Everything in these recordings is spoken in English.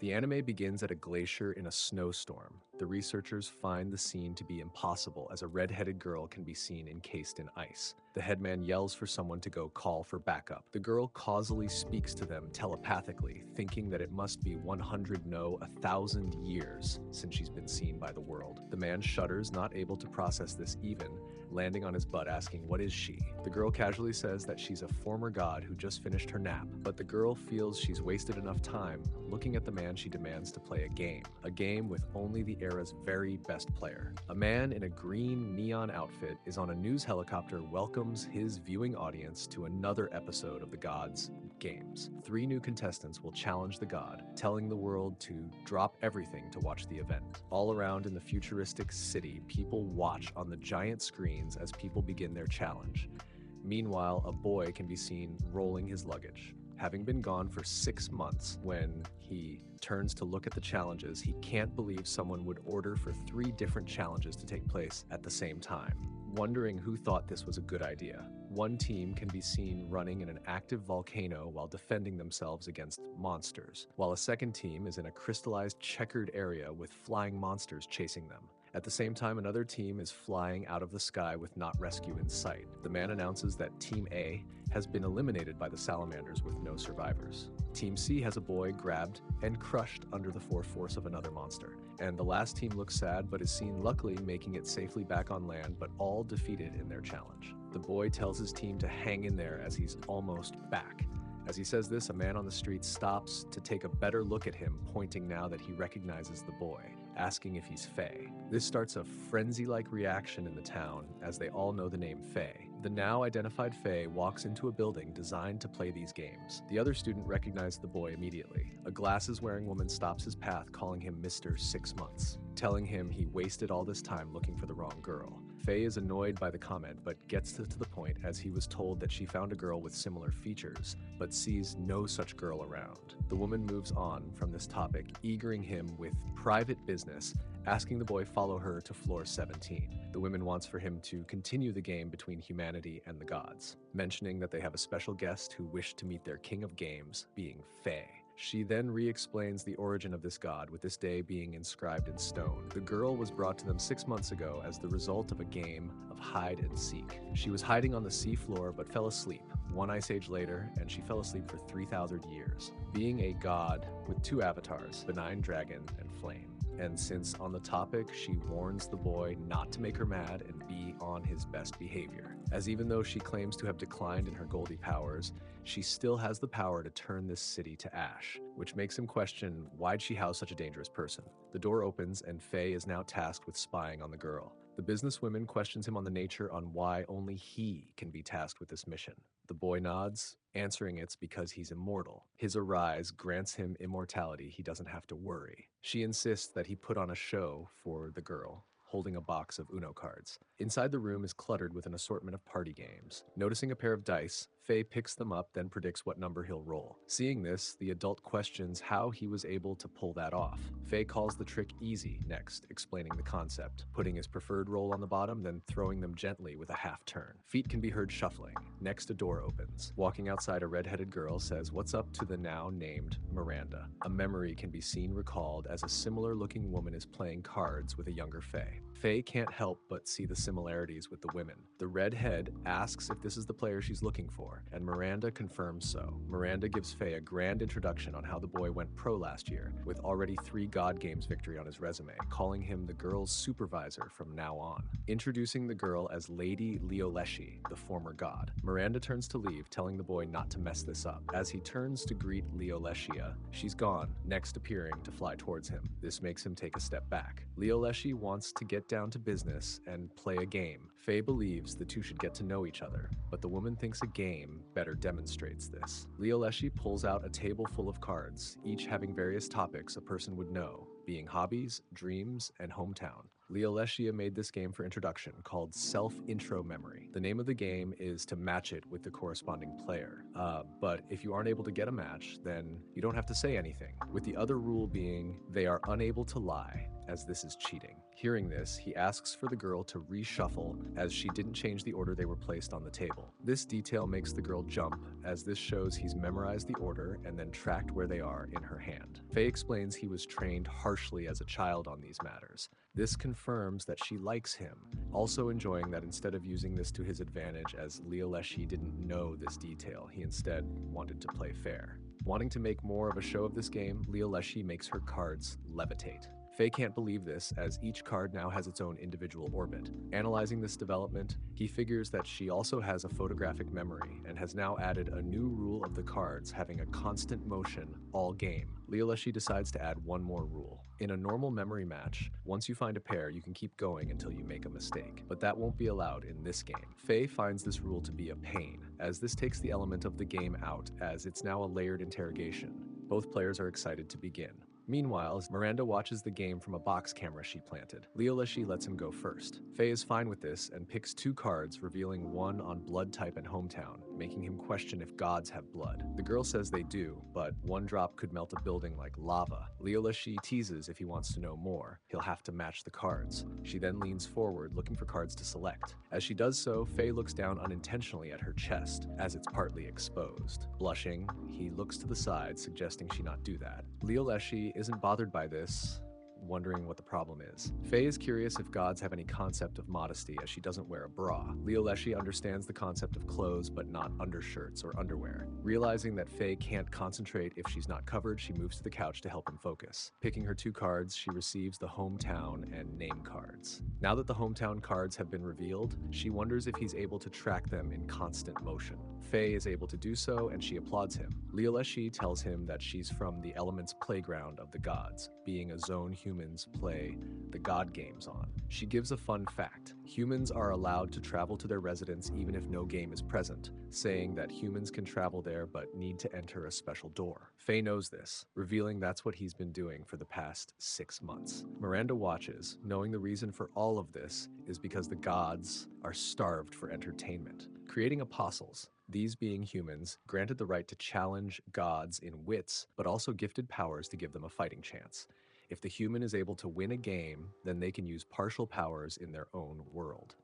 The anime begins at a glacier in a snowstorm. The researchers find the scene to be impossible as a red-headed girl can be seen encased in ice. The headman yells for someone to go call for backup. The girl causally speaks to them telepathically, thinking that it must be 100 no 1,000 years since she's been seen by the world. The man shudders, not able to process this even, landing on his butt asking, "What is she?" The girl casually says that she's a former god who just finished her nap, but the girl feels she's wasted enough time. Looking at the man, she demands to play a game with only the era's very best player. A man in a green neon outfit is on a news helicopter, welcomes his viewing audience to another episode of the God's Games. 3 new contestants will challenge the god, telling the world to drop everything to watch the event. All around in the futuristic city, people watch on the giant screens as people begin their challenge. Meanwhile, a boy can be seen rolling his luggage. Having been gone for 6 months, when he turns to look at the challenges, he can't believe someone would order for 3 different challenges to take place at the same time. Wondering who thought this was a good idea. One team can be seen running in an active volcano while defending themselves against monsters, while a second team is in a crystallized checkered area with flying monsters chasing them. At the same time, another team is flying out of the sky with not rescue in sight. The man announces that Team A has been eliminated by the salamanders with no survivors. Team C has a boy grabbed and crushed under the force of another monster. And the last team looks sad but is seen luckily making it safely back on land, but all defeated in their challenge. The boy tells his team to hang in there as he's almost back. As he says this, a man on the street stops to take a better look at him, pointing now that he recognizes the boy, asking if he's Fay. This starts a frenzy-like reaction in the town as they all know the name Fay. The now identified Fay walks into a building designed to play these games. The other student recognized the boy immediately. A glasses-wearing woman stops his path, calling him Mr. 6 months, telling him he wasted all this time looking for the wrong girl. Fay is annoyed by the comment, but gets to the point as he was told that she found a girl with similar features, but sees no such girl around. The woman moves on from this topic, eagering him with private business, asking the boy follow her to floor 17. The woman wants for him to continue the game between humanity and the gods, mentioning that they have a special guest who wished to meet their king of games, being Fay. She then re-explains the origin of this god, with this day being inscribed in stone. The girl was brought to them 6 months ago as the result of a game of hide and seek. She was hiding on the sea floor but fell asleep. 1 ice age later, and she fell asleep for 3,000 years, being a god with 2 avatars, benign dragon and flame. And since on the topic, she warns the boy not to make her mad and be on his best behavior, as even though she claims to have declined in her Goldie powers, she still has the power to turn this city to ash, which makes him question why'd she house such a dangerous person. The door opens and Fay is now tasked with spying on the girl. The businesswoman questions him on the nature on why only he can be tasked with this mission. The boy nods, answering it's because he's immortal. His arise grants him immortality, he doesn't have to worry. She insists that he put on a show for the girl, holding a box of Uno cards. Inside the room is cluttered with an assortment of party games. Noticing a pair of dice, Fay picks them up, then predicts what number he'll roll. Seeing this, the adult questions how he was able to pull that off. Fay calls the trick easy next, explaining the concept, putting his preferred roll on the bottom, then throwing them gently with a half turn. Feet can be heard shuffling. Next, a door opens. Walking outside, a red-headed girl says, "What's up?" to the now named Miranda. A memory can be seen recalled as a similar-looking woman is playing cards with a younger Fay. Fay can't help but see the similarities with the women. The redhead asks if this is the player she's looking for, and Miranda confirms so. Miranda gives Fay a grand introduction on how the boy went pro last year, with already 3 God Games victory on his resume, calling him the girl's supervisor from now on. Introducing the girl as Lady Leoleshea, the former god. Miranda turns to leave, telling the boy not to mess this up. As he turns to greet Leoleshea, she's gone, next appearing to fly towards him. This makes him take a step back. Leoleshea wants to get down to business and play a game. Fay believes the two should get to know each other, but the woman thinks a game better demonstrates this. Leoleshea pulls out a table full of cards, each having various topics a person would know, being hobbies, dreams, and hometown. Leoleshea made this game for introduction called Self-Intro Memory. The name of the game is to match it with the corresponding player. But if you aren't able to get a match, then you don't have to say anything, with the other rule being they are unable to lie, as this is cheating. Hearing this, he asks for the girl to reshuffle as she didn't change the order they were placed on the table. This detail makes the girl jump, as this shows he's memorized the order and then tracked where they are in her hand. Fay explains he was trained harshly as a child on these matters. This confirms that she likes him, also enjoying that instead of using this to his advantage as Leoleshea didn't know this detail, he instead wanted to play fair. Wanting to make more of a show of this game, Leoleshea makes her cards levitate. Fay can't believe this, as each card now has its own individual orbit. Analyzing this development, he figures that she also has a photographic memory and has now added a new rule of the cards having a constant motion all game. Leoleshea decides to add one more rule. In a normal memory match, once you find a pair, you can keep going until you make a mistake, but that won't be allowed in this game. Fay finds this rule to be a pain, as this takes the element of the game out, as it's now a layered interrogation. Both players are excited to begin. Meanwhile, as Miranda watches the game from a box camera she planted, Leoleshea lets him go first. Fay is fine with this and picks two cards, revealing one on blood type and hometown, making him question if gods have blood. The girl says they do, but one drop could melt a building like lava. Leoleshea teases if he wants to know more, he'll have to match the cards. She then leans forward, looking for cards to select. As she does so, Fay looks down unintentionally at her chest, as it's partly exposed. Blushing, he looks to the side, suggesting she not do that. Leoleshea isn't bothered by this, wondering what the problem is. Fay is curious if gods have any concept of modesty, as she doesn't wear a bra. Leoleshea understands the concept of clothes but not undershirts or underwear. Realizing that Fay can't concentrate if she's not covered, she moves to the couch to help him focus. Picking her two cards, she receives the hometown and name cards. Now that the hometown cards have been revealed, she wonders if he's able to track them in constant motion. Fay is able to do so, and she applauds him. Leoleshea tells him that she's from the elements playground of the gods, being a zone humans play the god games on. She gives a fun fact. Humans are allowed to travel to their residence even if no game is present, saying that humans can travel there but need to enter a special door. Fay knows this, revealing that's what he's been doing for the past 6 months. Miranda watches, knowing the reason for all of this is because the gods are starved for entertainment, creating apostles. These being humans, granted the right to challenge gods in wits, but also gifted powers to give them a fighting chance. If the human is able to win a game, then they can use partial powers in their own world.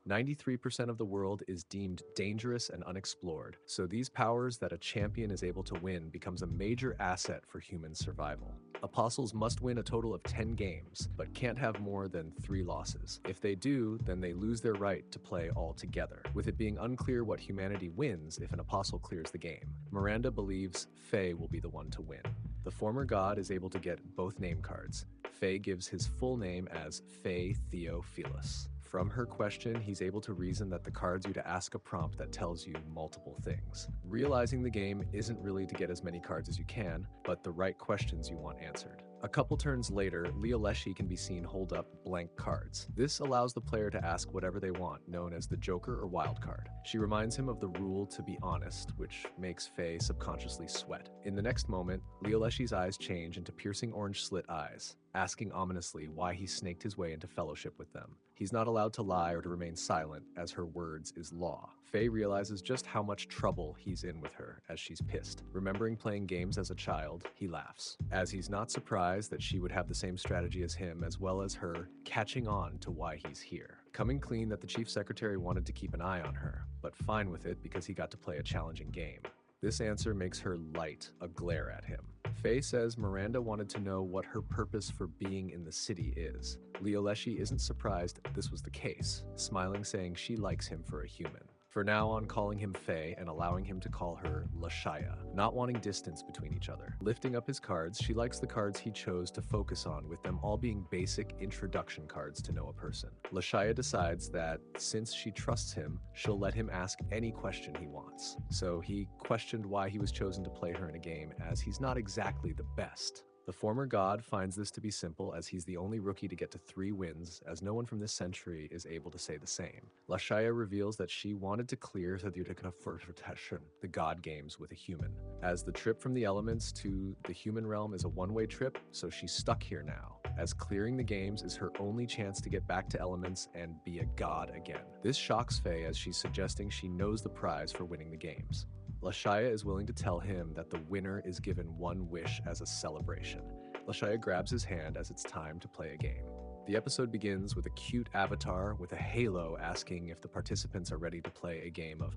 93% of the world is deemed dangerous and unexplored, so these powers that a champion is able to win becomes a major asset for human survival. Apostles must win a total of 10 games, but can't have more than 3 losses. If they do, then they lose their right to play altogether, with it being unclear what humanity wins if an apostle clears the game. Miranda believes Fay will be the one to win. The former god is able to get both name cards. Fay gives his full name as Fay Theo Philus. From her question, he's able to reason that the cards you to ask a prompt that tells you multiple things. Realizing the game isn't really to get as many cards as you can, but the right questions you want answered. A couple turns later, Leoleshea can be seen hold up blank cards. This allows the player to ask whatever they want, known as the Joker or Wild card. She reminds him of the rule to be honest, which makes Fay subconsciously sweat. In the next moment, Leoleshea's eyes change into piercing orange slit eyes, asking ominously why he snaked his way into fellowship with them. He's not allowed to lie or to remain silent, as her words is law. Fay realizes just how much trouble he's in with her as she's pissed. Remembering playing games as a child, he laughs, as he's not surprised that she would have the same strategy as him, as well as her catching on to why he's here. Coming clean that the chief secretary wanted to keep an eye on her, but fine with it because he got to play a challenging game. This answer makes her light a glare at him. Fay says Miranda wanted to know what her purpose for being in the city is. Leoleshea isn't surprised this was the case, smiling, saying she likes him for a human. For now on, calling him Fay and allowing him to call her Leshea, not wanting distance between each other. Lifting up his cards, she likes the cards he chose to focus on, with them all being basic introduction cards to know a person. Leshea decides that since she trusts him, she'll let him ask any question he wants. So he questioned why he was chosen to play her in a game, as he's not exactly the best. The former god finds this to be simple as he's the only rookie to get to 3 wins, as no one from this century is able to say the same. Leshea reveals that she wanted to clear the god games with a human, as the trip from the elements to the human realm is a one-way trip, so she's stuck here now, as clearing the games is her only chance to get back to elements and be a god again. This shocks Fay as she's suggesting she knows the prize for winning the games. Leshea is willing to tell him that the winner is given 1 wish as a celebration. Leshea grabs his hand as it's time to play a game. The episode begins with a cute avatar with a halo asking if the participants are ready to play a game of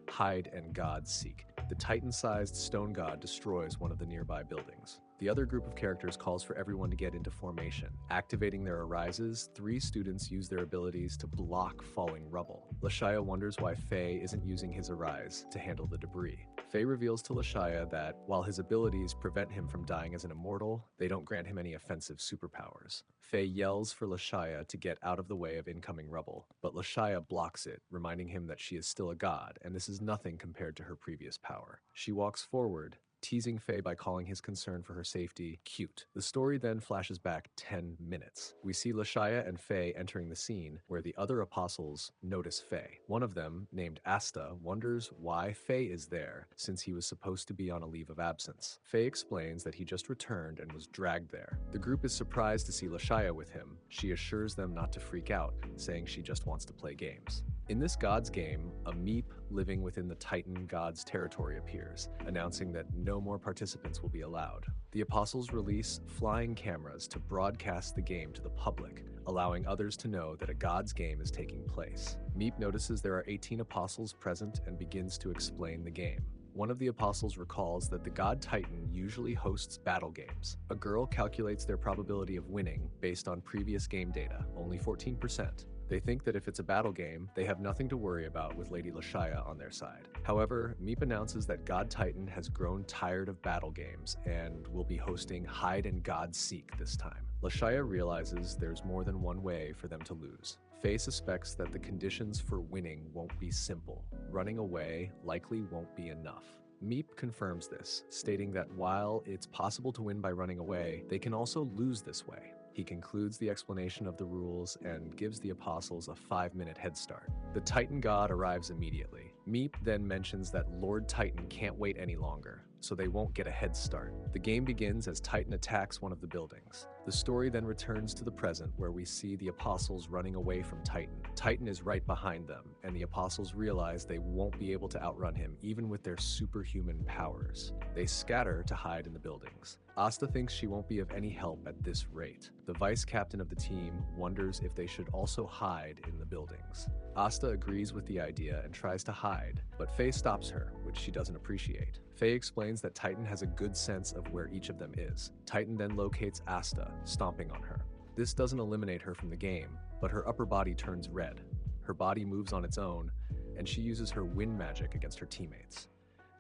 hide and god seek. The titan-sized stone god destroys one of the nearby buildings. The other group of characters calls for everyone to get into formation. Activating their arises, 3 students use their abilities to block falling rubble. Leshea wonders why Fay isn't using his arise to handle the debris. Fay reveals to Leshea that while his abilities prevent him from dying as an immortal, they don't grant him any offensive superpowers. Fay yells for Leshea to get out of the way of incoming rubble, but Leshea blocks it, reminding him that she is still a god, and this is nothing compared to her previous power. She walks forward, teasing Fay by calling his concern for her safety cute. The story then flashes back 10 minutes. We see Leshea and Fay entering the scene where the other apostles notice Fay. One of them, named Asta, wonders why Fay is there since he was supposed to be on a leave of absence. Fay explains that he just returned and was dragged there. The group is surprised to see Leshea with him. She assures them not to freak out, saying she just wants to play games. In this god's game, a meep living within the Titan god's territory appears, announcing that no more participants will be allowed. The apostles release flying cameras to broadcast the game to the public, allowing others to know that a god's game is taking place. Meep notices there are 18 apostles present and begins to explain the game. One of the apostles recalls that the god Titan usually hosts battle games. A girl calculates their probability of winning based on previous game data, only 14%. They think that if it's a battle game, they have nothing to worry about with Lady Leshea on their side. However, Meep announces that God Titan has grown tired of battle games and will be hosting Hide and God Seek this time. Leshea realizes there's more than one way for them to lose. Fay suspects that the conditions for winning won't be simple. Running away likely won't be enough. Meep confirms this, stating that while it's possible to win by running away, they can also lose this way. He concludes the explanation of the rules and gives the apostles a 5-minute head start. The Titan god arrives immediately. Meep then mentions that Lord Titan can't wait any longer, so they won't get a head start. The game begins as Titan attacks one of the buildings. The story then returns to the present where we see the apostles running away from Titan. Titan is right behind them, and the apostles realize they won't be able to outrun him even with their superhuman powers. They scatter to hide in the buildings. Asta thinks she won't be of any help at this rate. The vice captain of the team wonders if they should also hide in the buildings. Asta agrees with the idea and tries to hide, but Fay stops her, which she doesn't appreciate. Fay explains that Titan has a good sense of where each of them is. Titan then locates Asta, stomping on her. This doesn't eliminate her from the game, but her upper body turns red. Her body moves on its own, and she uses her wind magic against her teammates.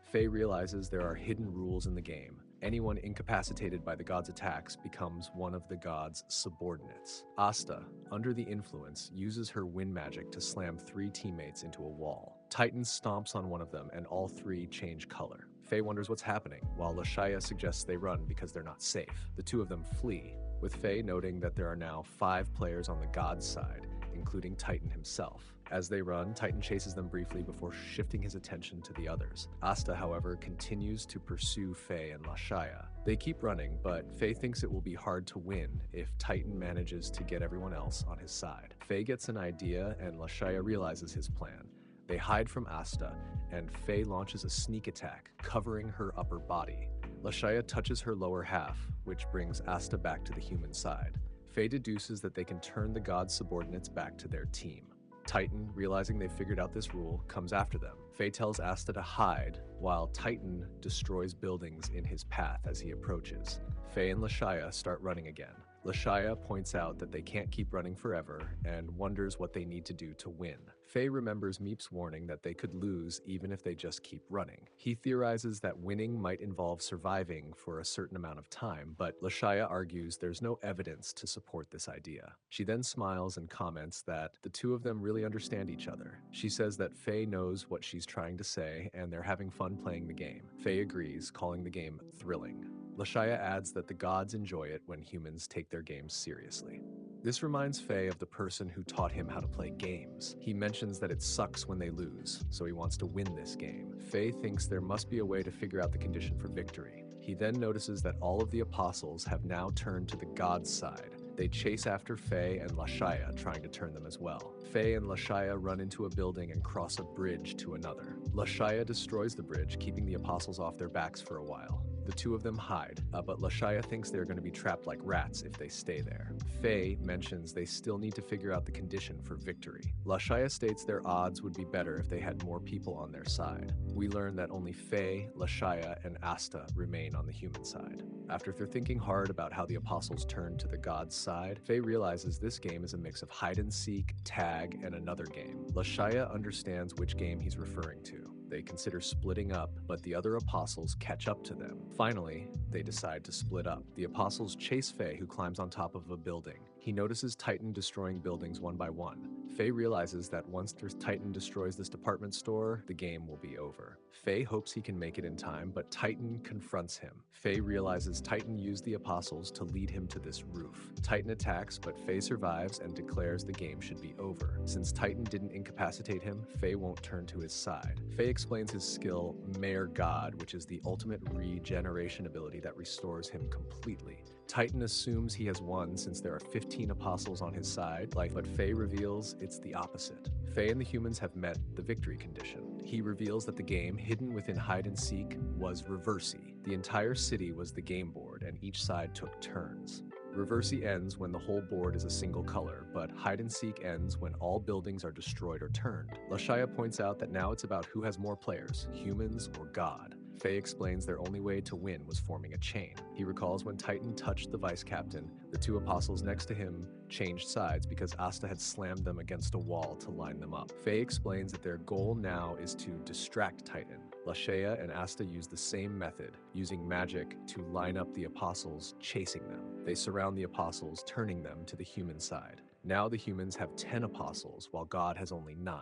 Fay realizes there are hidden rules in the game. Anyone incapacitated by the god's attacks becomes one of the god's subordinates. Asta, under the influence, uses her wind magic to slam 3 teammates into a wall. Titan stomps on one of them and all 3 change color. Fay wonders what's happening, while Leshea suggests they run because they're not safe. The 2 of them flee, with Fay noting that there are now 5 players on the god's side, including Titan himself. As they run, Titan chases them briefly before shifting his attention to the others. Asta, however, continues to pursue Fay and Leshea. They keep running, but Fay thinks it will be hard to win if Titan manages to get everyone else on his side. Fay gets an idea and Leshea realizes his plan. They hide from Asta, and Fay launches a sneak attack, covering her upper body. Leshea touches her lower half, which brings Asta back to the human side. Fay deduces that they can turn the god's subordinates back to their team. Titan, realizing they've figured out this rule, comes after them. Fay tells Asta to hide, while Titan destroys buildings in his path as he approaches. Fay and Leshea start running again. Leshea points out that they can't keep running forever and wonders what they need to do to win. Fay remembers Meep's warning that they could lose even if they just keep running. He theorizes that winning might involve surviving for a certain amount of time, but Leshea argues there's no evidence to support this idea. She then smiles and comments that the 2 of them really understand each other. She says that Fay knows what she's trying to say and they're having fun playing the game. Fay agrees, calling the game thrilling. Leshea adds that the gods enjoy it when humans take their games seriously. This reminds Fay of the person who taught him how to play games. He mentions that it sucks when they lose, so he wants to win this game. Fay thinks there must be a way to figure out the condition for victory. He then notices that all of the apostles have now turned to the god's side. They chase after Fay and Leshea, trying to turn them as well. Fay and Leshea run into a building and cross a bridge to another. Leshea destroys the bridge, keeping the apostles off their backs for a while. The two of them hide, but Leshea thinks they're going to be trapped like rats if they stay there. Fay mentions they still need to figure out the condition for victory. Leshea states their odds would be better if they had more people on their side. We learn that only Fay, Leshea, and Asta remain on the human side. After thinking hard about how the apostles turned to the god's side, Fay realizes this game is a mix of hide and seek, tag, and another game. Leshea understands which game he's referring to. They consider splitting up, but the other apostles catch up to them. Finally, they decide to split up. The apostles chase Fay, who climbs on top of a building. He notices Titan destroying buildings one by one. Fay realizes that once Titan destroys this department store, the game will be over. Fay hopes he can make it in time, but Titan confronts him. Fay realizes Titan used the apostles to lead him to this roof. Titan attacks, but Fay survives and declares the game should be over. Since Titan didn't incapacitate him, Fay won't turn to his side. Fay explains his skill, Mare God, which is the ultimate regeneration ability that restores him completely. Titan assumes he has won since there are 15 apostles on his side, but Fay reveals it's the opposite. Fay and the humans have met the victory condition. He reveals that the game, hidden within hide and seek, was Reversi. The entire city was the game board, and each side took turns. Reversi ends when the whole board is a single color, but hide and seek ends when all buildings are destroyed or turned. Leshea points out that now it's about who has more players, humans or God. Fay explains their only way to win was forming a chain. He recalls when Titan touched the vice captain, the two apostles next to him changed sides because Asta had slammed them against a wall to line them up. Fay explains that their goal now is to distract Titan. Leshea and Asta use the same method, using magic to line up the apostles, chasing them. They surround the apostles, turning them to the human side. Now the humans have 10 apostles, while God has only 9.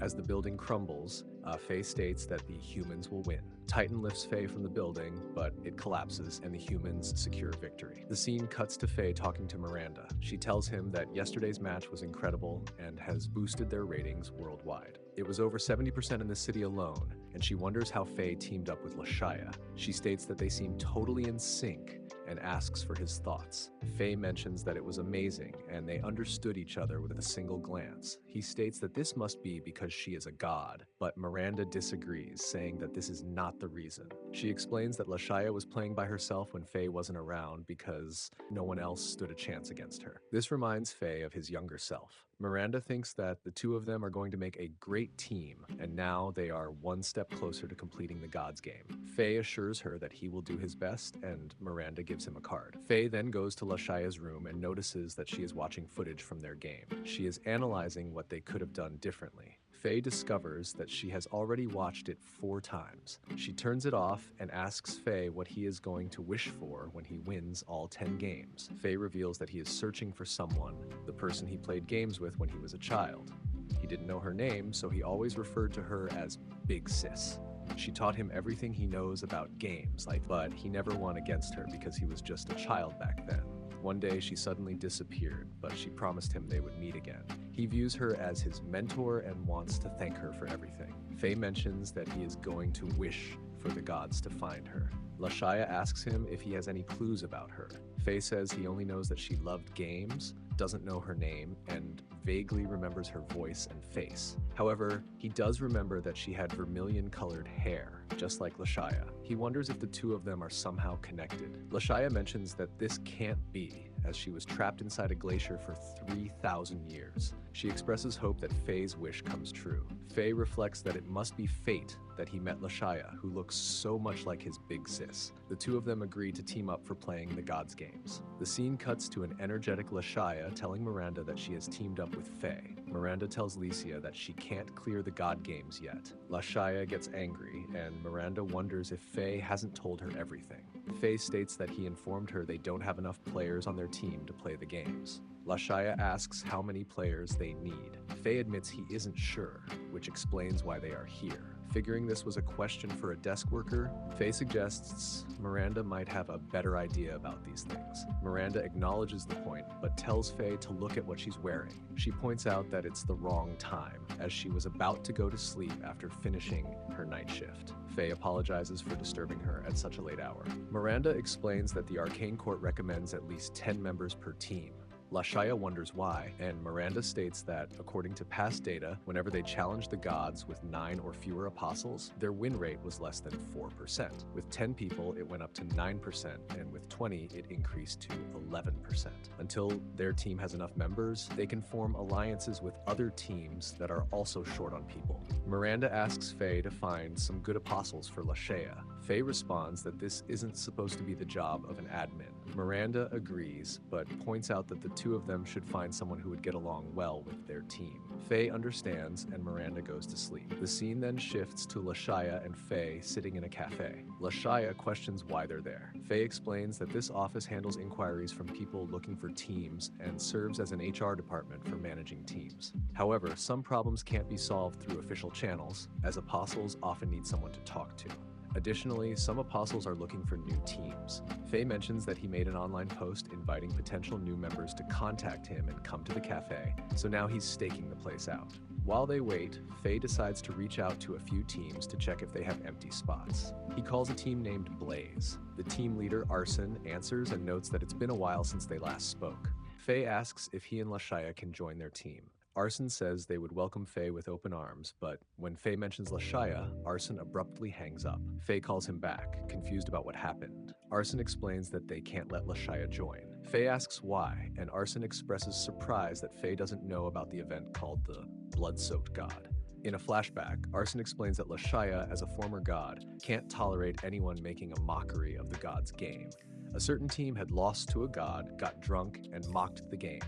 As the building crumbles, Fay states that the humans will win. Titan lifts Fay from the building, but it collapses and the humans secure victory. The scene cuts to Fay talking to Miranda. She tells him that yesterday's match was incredible and has boosted their ratings worldwide. It was over 70% in the city alone, and she wonders how Fay teamed up with Leshea. She states that they seem totally in sync and asks for his thoughts. Fay mentions that it was amazing and they understood each other with a single glance. He states that this must be because she is a god, but Miranda disagrees, saying that this is not the reason. She explains that Leshea was playing by herself when Fay wasn't around because no one else stood a chance against her. This reminds Fay of his younger self. Miranda thinks that the two of them are going to make a great team, and now they are one step closer to completing the God's game. Fay assures her that he will do his best, and Miranda gives him a card. Fay then goes to Leshea's room and notices that she is watching footage from their game. She is analyzing what they could have done differently. Fay discovers that she has already watched it 4 times. She turns it off and asks Fay what he is going to wish for when he wins all 10 games. Fay reveals that he is searching for someone, the person he played games with when he was a child. He didn't know her name, so he always referred to her as Big Sis. She taught him everything he knows about games, but he never won against her because he was just a child back then. One day she suddenly disappeared, but she promised him they would meet again. He views her as his mentor and wants to thank her for everything. Fay mentions that he is going to wish for the gods to find her. Leshea asks him if he has any clues about her. Fay says he only knows that she loved games, doesn't know her name, and vaguely remembers her voice and face. However, he does remember that she had vermilion-colored hair, just like Leshea. He wonders if the two of them are somehow connected. Leshea mentions that this can't be, as she was trapped inside a glacier for 3,000 years. She expresses hope that Fay's wish comes true. Fay reflects that it must be fate that he met Leshea, who looks so much like his big sis. The two of them agree to team up for playing the God's Games. The scene cuts to an energetic Leshea telling Miranda that she has teamed up with Fay. Miranda tells Leshea that she can't clear the God Games yet. Leshea gets angry, and Miranda wonders if Fay hasn't told her everything. Fay states that he informed her they don't have enough players on their team to play the games. Leshea asks how many players they need. Fay admits he isn't sure, which explains why they are here. Figuring this was a question for a desk worker, Fay suggests Miranda might have a better idea about these things. Miranda acknowledges the point, but tells Fay to look at what she's wearing. She points out that it's the wrong time, as she was about to go to sleep after finishing her night shift. Fay apologizes for disturbing her at such a late hour. Miranda explains that the Arcane Court recommends at least 10 members per team. Leshea wonders why, and Miranda states that, according to past data, whenever they challenged the gods with 9 or fewer apostles, their win rate was less than 4%. With 10 people, it went up to 9%, and with 20, it increased to 11%. Until their team has enough members, they can form alliances with other teams that are also short on people. Miranda asks Fay to find some good apostles for Leshea. Fay responds that this isn't supposed to be the job of an admin. Miranda agrees, but points out that the two of them should find someone who would get along well with their team. Fay understands, and Miranda goes to sleep. The scene then shifts to Leshea and Fay sitting in a cafe. Leshea questions why they're there. Fay explains that this office handles inquiries from people looking for teams and serves as an HR department for managing teams. However, some problems can't be solved through official channels, as apostles often need someone to talk to. Additionally, some apostles are looking for new teams. Fay mentions that he made an online post inviting potential new members to contact him and come to the cafe, so now he's staking the place out. While they wait, Fay decides to reach out to a few teams to check if they have empty spots. He calls a team named Blaze. The team leader, Arson, answers and notes that it's been a while since they last spoke. Fay asks if he and Leshea can join their team. Arson says they would welcome Fay with open arms, but when Fay mentions Leshea, Arson abruptly hangs up. Fay calls him back, confused about what happened. Arson explains that they can't let Leshea join. Fay asks why, and Arson expresses surprise that Fay doesn't know about the event called the Blood-Soaked God. In a flashback, Arson explains that Leshea, as a former god, can't tolerate anyone making a mockery of the god's game. A certain team had lost to a god, got drunk, and mocked the game.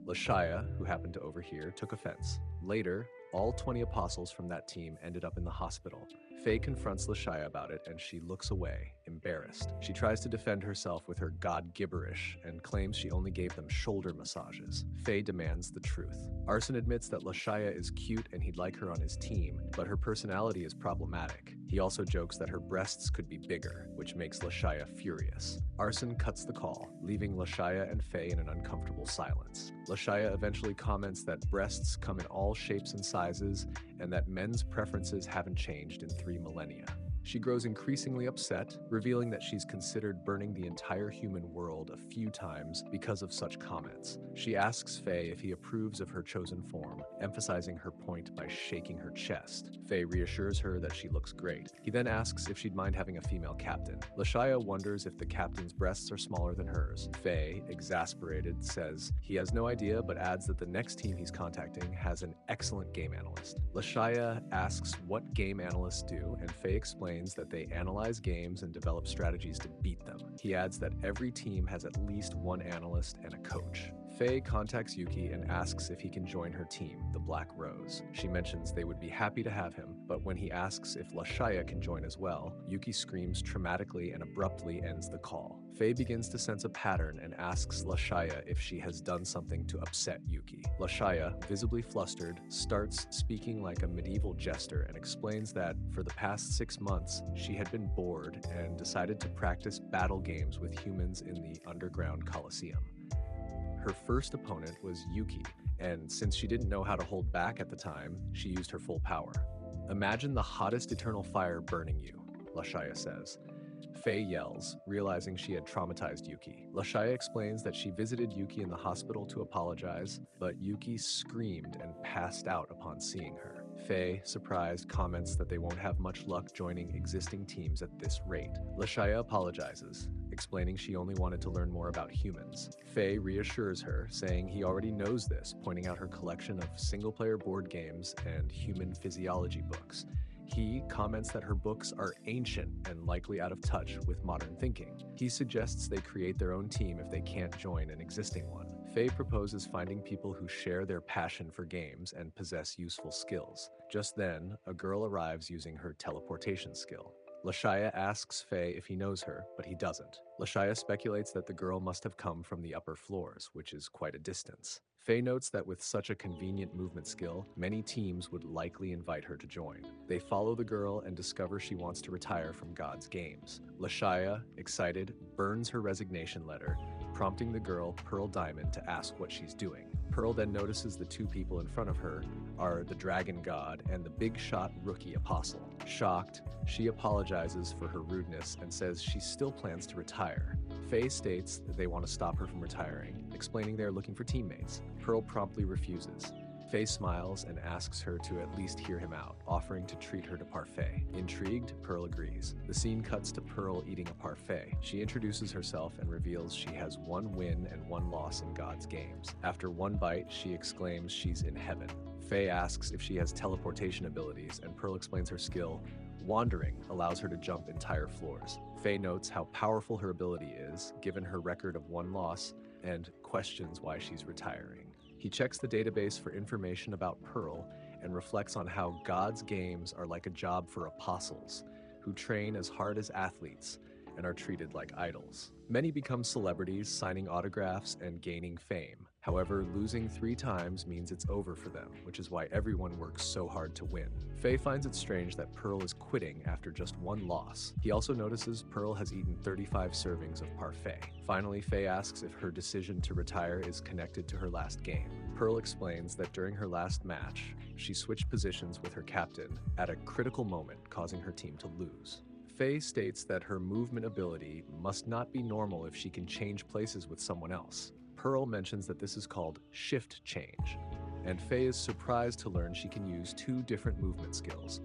Leshea, who happened to overhear, took offense. Later, all 20 apostles from that team ended up in the hospital. Fay confronts Leshea about it, and she looks away, embarrassed. She tries to defend herself with her god gibberish and claims she only gave them shoulder massages. Fay demands the truth. Arson admits that Leshea is cute and he'd like her on his team, but her personality is problematic. He also jokes that her breasts could be bigger, which makes Leshea furious. Arson cuts the call, leaving Leshea and Fay in an uncomfortable silence. Leshea eventually comments that breasts come in all shapes and sizes, and that men's preferences haven't changed in 3 millennia. She grows increasingly upset, revealing that she's considered burning the entire human world a few times because of such comments. She asks Fay if he approves of her chosen form, emphasizing her point by shaking her chest. Fay reassures her that she looks great. He then asks if she'd mind having a female captain. Leshea wonders if the captain's breasts are smaller than hers. Fay, exasperated, says he has no idea, but adds that the next team he's contacting has an excellent game analyst. Leshea asks what game analysts do, and Fay explains that they analyze games and develop strategies to beat them. He adds that every team has at least one analyst and a coach. Fay contacts Yuki and asks if he can join her team, the Black Rose. She mentions they would be happy to have him, but when he asks if Leshea can join as well, Yuki screams traumatically and abruptly ends the call. Fay begins to sense a pattern and asks Leshea if she has done something to upset Yuki. Leshea, visibly flustered, starts speaking like a medieval jester and explains that for the past 6 months, she had been bored and decided to practice battle games with humans in the underground Colosseum. Her first opponent was Yuki, and since she didn't know how to hold back at the time, she used her full power. "Imagine the hottest eternal fire burning you," Leshea says. Fay yells, realizing she had traumatized Yuki. Leshea explains that she visited Yuki in the hospital to apologize, but Yuki screamed and passed out upon seeing her. Fay, surprised, comments that they won't have much luck joining existing teams at this rate. Leshea apologizes, explaining she only wanted to learn more about humans. Fay reassures her, saying he already knows this, pointing out her collection of single-player board games and human physiology books. He comments that her books are ancient and likely out of touch with modern thinking. He suggests they create their own team if they can't join an existing one. Fay proposes finding people who share their passion for games and possess useful skills. Just then, a girl arrives using her teleportation skill. Leshea asks Fay if he knows her, but he doesn't. Leshea speculates that the girl must have come from the upper floors, which is quite a distance. Fay notes that with such a convenient movement skill, many teams would likely invite her to join. They follow the girl and discover she wants to retire from God's games. Leshea, excited, burns her resignation letter, prompting the girl, Pearl Diamond, to ask what she's doing. Pearl then notices the two people in front of her are the dragon god and the big shot rookie apostle. Shocked, she apologizes for her rudeness and says she still plans to retire. Fay states that they want to stop her from retiring, explaining they're looking for teammates. Pearl promptly refuses. Fay smiles and asks her to at least hear him out, offering to treat her to parfait. Intrigued, Pearl agrees. The scene cuts to Pearl eating a parfait. She introduces herself and reveals she has 1 win and 1 loss in God's games. After 1 bite, she exclaims she's in heaven. Fay asks if she has teleportation abilities, and Pearl explains her skill. Wandering allows her to jump entire floors. Fay notes how powerful her ability is, given her record of 1 loss, and questions why she's retiring. He checks the database for information about Pearl and reflects on how God's games are like a job for apostles, who train as hard as athletes and are treated like idols. Many become celebrities, signing autographs and gaining fame. However, losing 3 times means it's over for them, which is why everyone works so hard to win. Fay finds it strange that Pearl is quitting after just 1 loss. He also notices Pearl has eaten 35 servings of parfait. Finally, Fay asks if her decision to retire is connected to her last game. Pearl explains that during her last match, she switched positions with her captain at a critical moment, causing her team to lose. Fay states that her movement ability must not be normal if she can change places with someone else. Pearl mentions that this is called shift change, and Fay is surprised to learn she can use 2 different movement skills.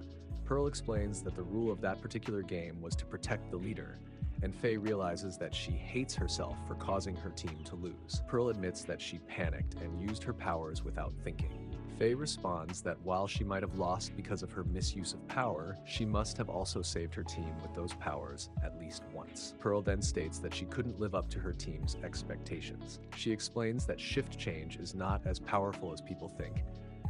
Pearl explains that the rule of that particular game was to protect the leader, and Fay realizes that she hates herself for causing her team to lose. Pearl admits that she panicked and used her powers without thinking. Fay responds that while she might have lost because of her misuse of power, she must have also saved her team with those powers at least once. Pearl then states that she couldn't live up to her team's expectations. She explains that shift change is not as powerful as people think.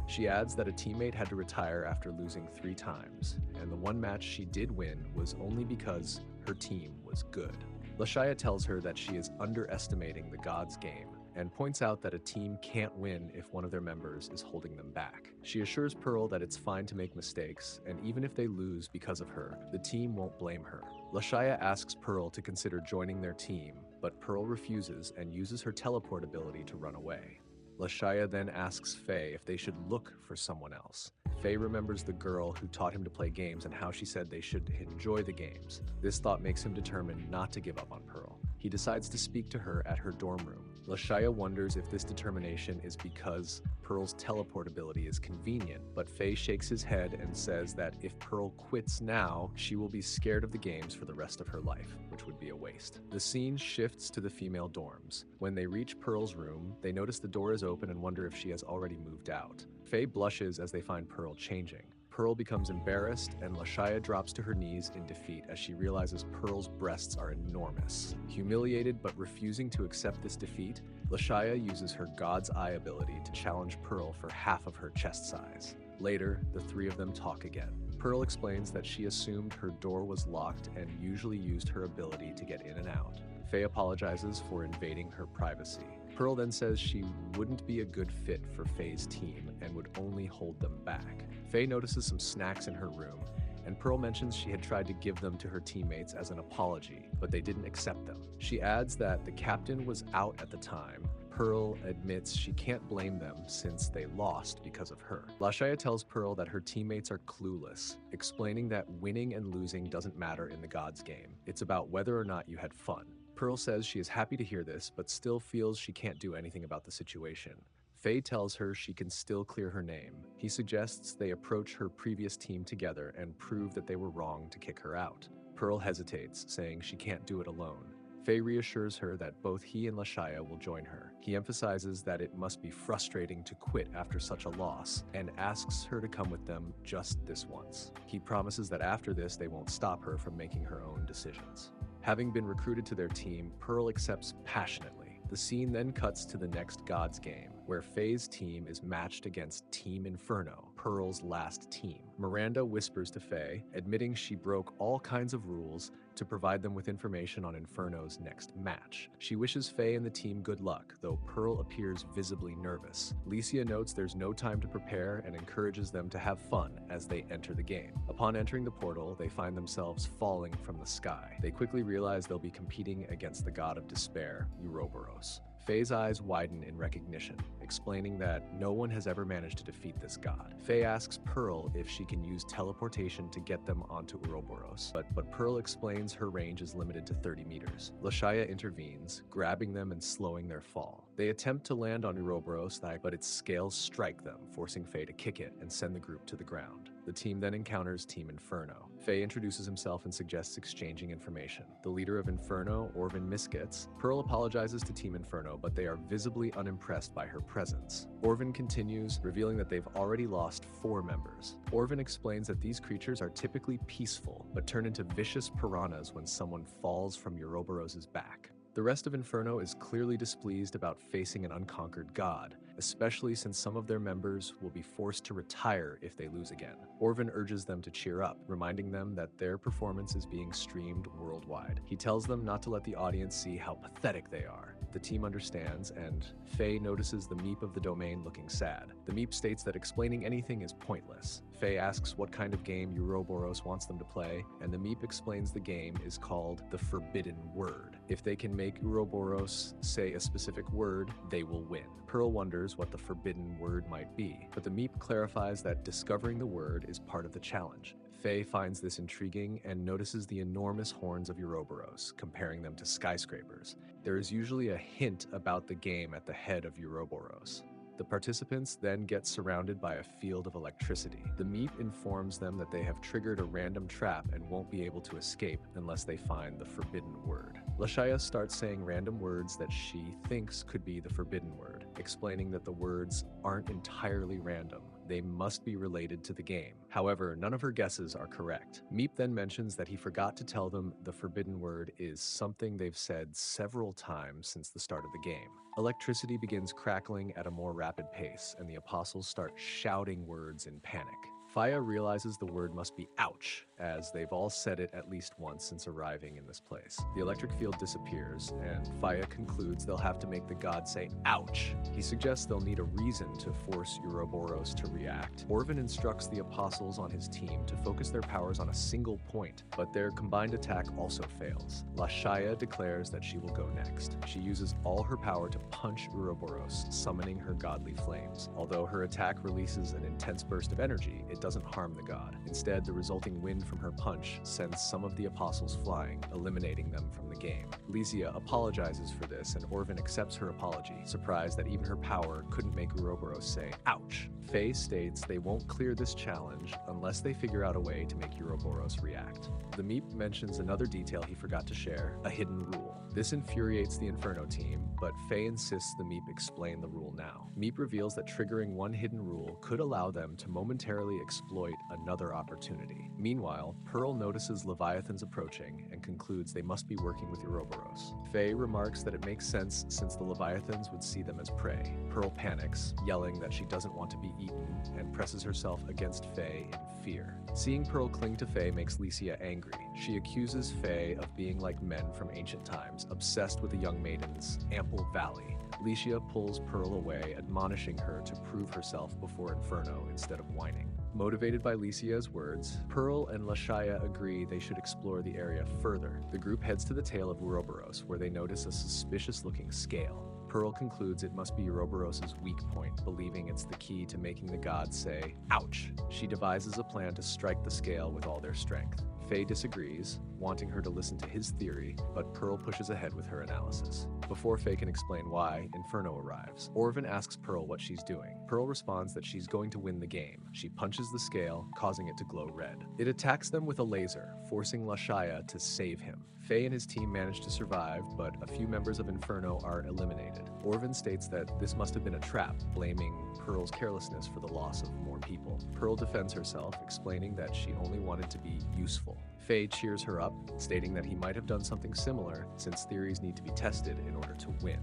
She adds that a teammate had to retire after losing 3 times, and the 1 match she did win was only because her team was good. Leshea tells her that she is underestimating the God's game, and points out that a team can't win if one of their members is holding them back. She assures Pearl that it's fine to make mistakes, and even if they lose because of her, the team won't blame her. Leshea asks Pearl to consider joining their team, but Pearl refuses and uses her teleport ability to run away. Leshea then asks Fay if they should look for someone else. Fay remembers the girl who taught him to play games and how she said they should enjoy the games. This thought makes him determined not to give up on Pearl. He decides to speak to her at her dorm room. Leshea wonders if this determination is because Pearl's teleport ability is convenient, but Fay shakes his head and says that if Pearl quits now, she will be scared of the games for the rest of her life, which would be a waste. The scene shifts to the female dorms. When they reach Pearl's room, they notice the door is open and wonder if she has already moved out. Fay blushes as they find Pearl changing. Pearl becomes embarrassed, and Leshea drops to her knees in defeat as she realizes Pearl's breasts are enormous. Humiliated but refusing to accept this defeat, Leshea uses her God's Eye ability to challenge Pearl for half of her chest size. Later, the 3 of them talk again. Pearl explains that she assumed her door was locked and usually used her ability to get in and out. Fay apologizes for invading her privacy. Pearl then says she wouldn't be a good fit for Fay's team and would only hold them back. Fay notices some snacks in her room, and Pearl mentions she had tried to give them to her teammates as an apology, but they didn't accept them. She adds that the captain was out at the time. Pearl admits she can't blame them since they lost because of her. Leshea tells Pearl that her teammates are clueless, explaining that winning and losing doesn't matter in the God's game. It's about whether or not you had fun. Pearl says she is happy to hear this, but still feels she can't do anything about the situation. Fay tells her she can still clear her name. He suggests they approach her previous team together and prove that they were wrong to kick her out. Pearl hesitates, saying she can't do it alone. Fay reassures her that both he and Leshea will join her. He emphasizes that it must be frustrating to quit after such a loss, and asks her to come with them just this once. He promises that after this they won't stop her from making her own decisions. Having been recruited to their team, Pearl accepts passionately. The scene then cuts to the next God's game. where Fay's team is matched against Team Inferno, Pearl's last team. Miranda whispers to Fay, admitting she broke all kinds of rules to provide them with information on Inferno's next match. She wishes Fay and the team good luck, though Pearl appears visibly nervous. Leshea notes there's no time to prepare and encourages them to have fun as they enter the game. Upon entering the portal, they find themselves falling from the sky. They quickly realize they'll be competing against the god of despair, Uroboros. Fay's eyes widen in recognition, explaining that no one has ever managed to defeat this god. Fay asks Pearl if she can use teleportation to get them onto Uroboros, but Pearl explains her range is limited to 30 meters. Leshea intervenes, grabbing them and slowing their fall. They attempt to land on Uroboros, but its scales strike them, forcing Fay to kick it and send the group to the ground. The team then encounters Team Inferno. Fay introduces himself and suggests exchanging information. The leader of Inferno, Orvin Miskits, Pearl apologizes to Team Inferno, but they are visibly unimpressed by her presence. Orvin continues, revealing that they've already lost 4 members. Orvin explains that these creatures are typically peaceful, but turn into vicious piranhas when someone falls from Uroboros' back. The rest of Inferno is clearly displeased about facing an unconquered god, especially since some of their members will be forced to retire if they lose again. Orvin urges them to cheer up, reminding them that their performance is being streamed worldwide. He tells them not to let the audience see how pathetic they are. The team understands, and Fay notices the Meep of the domain looking sad. The Meep states that explaining anything is pointless. Fay asks what kind of game Uroboros wants them to play, and the Meep explains the game is called the Forbidden Word. If they can make Uroboros say a specific word, they will win. Pearl wonders what the forbidden word might be, but the Meep clarifies that discovering the word is part of the challenge. Fay finds this intriguing and notices the enormous horns of Uroboros, comparing them to skyscrapers. There is usually a hint about the game at the head of Uroboros. The participants then get surrounded by a field of electricity. The Meep informs them that they have triggered a random trap and won't be able to escape unless they find the forbidden word. Leshea starts saying random words that she thinks could be the forbidden word, explaining that the words aren't entirely random. They must be related to the game. However, none of her guesses are correct. Meep then mentions that he forgot to tell them the forbidden word is something they've said several times since the start of the game. Electricity begins crackling at a more rapid pace, and the apostles start shouting words in panic. Faya realizes the word must be ouch, as they've all said it at least once since arriving in this place. The electric field disappears, and Faya concludes they'll have to make the god say ouch. He suggests they'll need a reason to force Uroboros to react. Orvin instructs the apostles on his team to focus their powers on a single point, but their combined attack also fails. Leshea declares that she will go next. She uses all her power to punch Uroboros, summoning her godly flames. Although her attack releases an intense burst of energy, it doesn't harm the god. Instead, the resulting wind from her punch sends some of the apostles flying, eliminating them from the game. Leshea apologizes for this, and Orvin accepts her apology, surprised that even her power couldn't make Uroboros say, ouch. Fay states they won't clear this challenge unless they figure out a way to make Uroboros react. The Meep mentions another detail he forgot to share, a hidden rule. This infuriates the Inferno team, but Fay insists the Meep explain the rule now. Meep reveals that triggering one hidden rule could allow them to momentarily exploit another opportunity. Meanwhile, Pearl notices Leviathans approaching and concludes they must be working with Uroboros. Fay remarks that it makes sense since the Leviathans would see them as prey. Pearl panics, yelling that she doesn't want to be eaten, and presses herself against Fay in fear. Seeing Pearl cling to Fay makes Leshea angry. She accuses Fay of being like men from ancient times, obsessed with a young maiden's ample valley. Leshea pulls Pearl away, admonishing her to prove herself before Inferno instead of whining. Motivated by Leshea's words, Pearl and Leshea agree they should explore the area further. The group heads to the tail of Uroboros, where they notice a suspicious-looking scale. Pearl concludes it must be Uroboros' weak point, believing it's the key to making the gods say, ouch. She devises a plan to strike the scale with all their strength. Fay disagrees, wanting her to listen to his theory, but Pearl pushes ahead with her analysis. Before Fay can explain why, Inferno arrives. Orvin asks Pearl what she's doing. Pearl responds that she's going to win the game. She punches the scale, causing it to glow red. It attacks them with a laser, forcing Leshea to save him. Fay and his team manage to survive, but a few members of Inferno are eliminated. Orvin states that this must have been a trap, blaming Pearl's carelessness for the loss of more people. Pearl defends herself, explaining that she only wanted to be useful. Fay cheers her up, stating that he might have done something similar since theories need to be tested in order to win.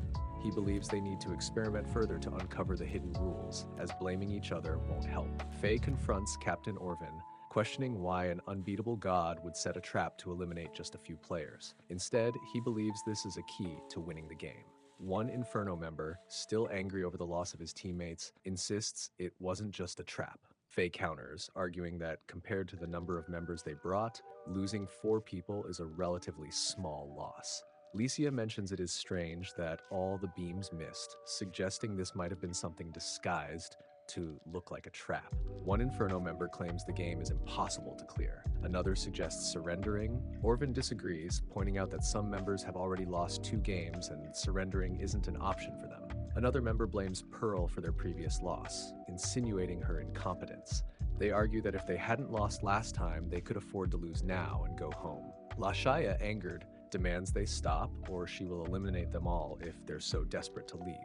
He believes they need to experiment further to uncover the hidden rules, as blaming each other won't help. Fay confronts Captain Orvin, questioning why an unbeatable god would set a trap to eliminate just a few players. Instead, he believes this is a key to winning the game. One Inferno member, still angry over the loss of his teammates, insists it wasn't just a trap. Fay counters, arguing that compared to the number of members they brought, losing 4 people is a relatively small loss. Leshea mentions it is strange that all the beams missed, suggesting this might have been something disguised to look like a trap. One Inferno member claims the game is impossible to clear. Another suggests surrendering. Orvin disagrees, pointing out that some members have already lost 2 games and surrendering isn't an option for them. Another member blames Pearl for their previous loss, insinuating her incompetence. They argue that if they hadn't lost last time, they could afford to lose now and go home. Leshea, angered, demands they stop or she will eliminate them all if they're so desperate to leave.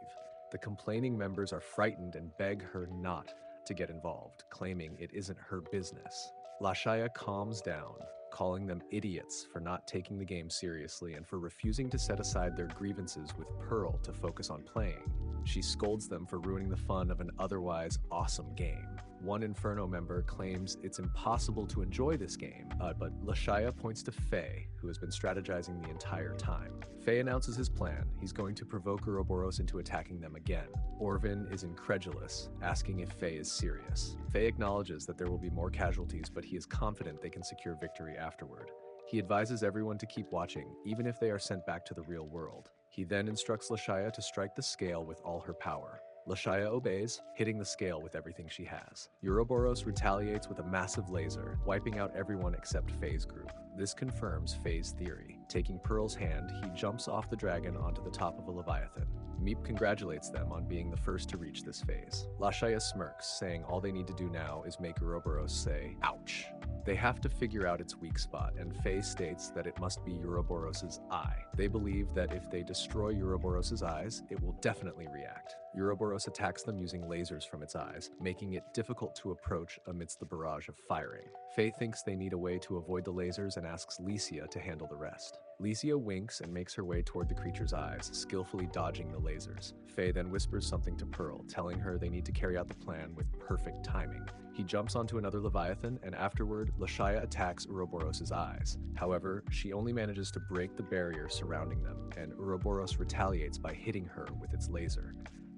The complaining members are frightened and beg her not to get involved, claiming it isn't her business. Leshea calms down, calling them idiots for not taking the game seriously and for refusing to set aside their grievances with Pearl to focus on playing. She scolds them for ruining the fun of an otherwise awesome game. One Inferno member claims it's impossible to enjoy this game, but Leshea points to Fay, who has been strategizing the entire time. Fay announces his plan. He's going to provoke Uroboros into attacking them again. Orvin is incredulous, asking if Fay is serious. Fay acknowledges that there will be more casualties, but he is confident they can secure victory afterward. He advises everyone to keep watching, even if they are sent back to the real world. He then instructs Leshea to strike the scale with all her power. Leshea obeys, hitting the scale with everything she has. Uroboros retaliates with a massive laser, wiping out everyone except Fay's group. This confirms Fay's theory. Taking Pearl's hand, he jumps off the dragon onto the top of a leviathan. Meep congratulates them on being the first to reach this phase. Leshea smirks, saying all they need to do now is make Uroboros say, "Ouch." They have to figure out its weak spot, and Fay states that it must be Uroboros' eye. They believe that if they destroy Uroboros' eyes, it will definitely react. Uroboros attacks them using lasers from its eyes, making it difficult to approach amidst the barrage of firing. Fay thinks they need a way to avoid the lasers and asks Leshea to handle the rest. Leshea winks and makes her way toward the creature's eyes, skillfully dodging the lasers. Fay then whispers something to Pearl, telling her they need to carry out the plan with perfect timing. He jumps onto another leviathan, and afterward, Leshea attacks Uroboros' eyes. However, she only manages to break the barrier surrounding them, and Uroboros retaliates by hitting her with its laser.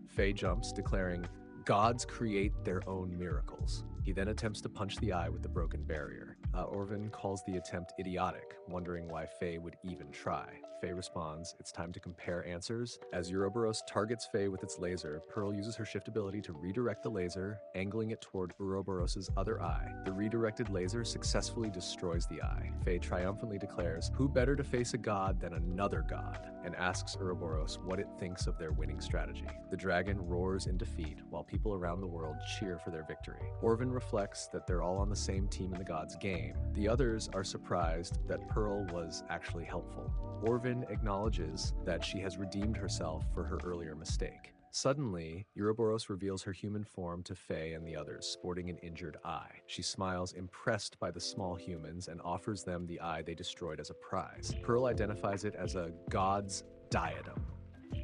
Fay jumps, declaring, "Gods create their own miracles." He then attempts to punch the eye with the broken barrier. Orvin calls the attempt idiotic, wondering why Fay would even try. Fay responds, it's time to compare answers. As Uroboros targets Fay with its laser, Pearl uses her shift ability to redirect the laser, angling it toward Uroboros' other eye. The redirected laser successfully destroys the eye. Fay triumphantly declares, "Who better to face a god than another god?" and asks Uroboros what it thinks of their winning strategy. The dragon roars in defeat, while people around the world cheer for their victory. Orvin reflects that they're all on the same team in the god's game. The others are surprised that Pearl was actually helpful. Orvin acknowledges that she has redeemed herself for her earlier mistake. Suddenly, Uroboros reveals her human form to Fay and the others, sporting an injured eye. She smiles, impressed by the small humans, and offers them the eye they destroyed as a prize. Pearl identifies it as a god's diadem.